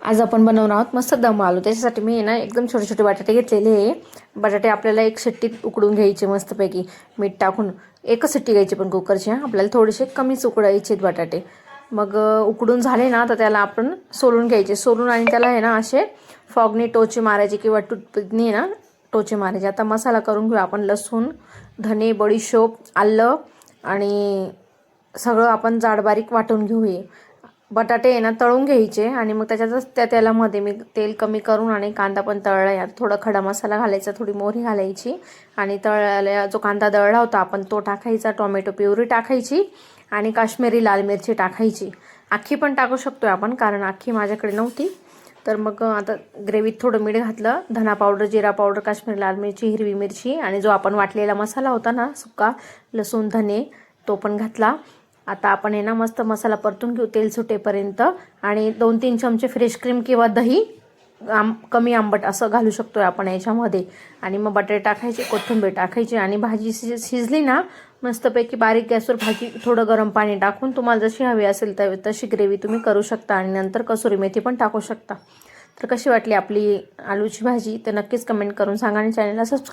आज आपण बनवणार आहोत मस्त दम आलू। त्याच्यासाठी मी ना एकदम छोटे छोटे बटाटे घेतलेले आहे। बटाटे आपल्याला एक शिट्टीत उकडून घ्यायचे मस्तपैकी मीठ टाकून। एकच शिट्टी घ्यायची पण कुकरची, आपल्याला थोडेसे कमीच उकडायचे बटाटे। मग उकडून झाले ना तर त्याला आपण सोलून घ्यायचे। सोलून आणि त्याला आहे ना असे फॉगनी टोचे मारायचे किंवा टूथपिकनी ना टोचे मारायचे। आता मसाला करून घेऊ आपण। लसूण, धने, बडीशोप, आलं आणि सगळं आपण जाड बारीक वाटून घेऊया। बटाटे आहे ना तळून घ्यायचे आणि मग त्याच्यातच त्या तेलामध्ये मी तेल कमी करून आणि कांदा पण तळला यात। थोडा खडा मसाला घालायचा, थोडी मोहरी घालायची आणि तळलेला जो कांदा दळला होता आपण तो टाकायचा। टोमॅटो प्युरी टाकायची आणि काश्मीरी लाल मिरची टाकायची। आखी पण टाकू शकतो आपण, कारण आखी माझ्याकडे नव्हती। तर मग आता ग्रेव्हीत थोडं मीठ घातलं, धना पावडर, जिरा पावडर, काश्मीरी लाल मिरची, हिरवी मिरची आणि जो आपण वाटलेला मसाला होता ना सुका, लसूण धने, तो पण घातला। आता आपण आहे ना मस्त मसाला परतून घेऊ तेल सुटेपर्यंत आणि 2-3 चमचे फ्रेश क्रीम किंवा दही कमी आंबट असं घालू शकतोय आपण याच्यामध्ये। आणि मग बटाटे टाकायचे, कोथिंबीर टाकायची आणि भाजी शिजली ना मस्तपैकी बारीक गॅसवर भाजी थोडं गरम पाणी टाकून तुम्हाला जशी हवी असेल तशी ग्रेव्ही तुम्ही करू शकता आणि नंतर कसुरी मेथी पण टाकू शकता। तर कशी वाटली आपली आलूची भाजी ते नक्कीच कमेंट करून सांगा आणि चॅनलला सबस्क्राईब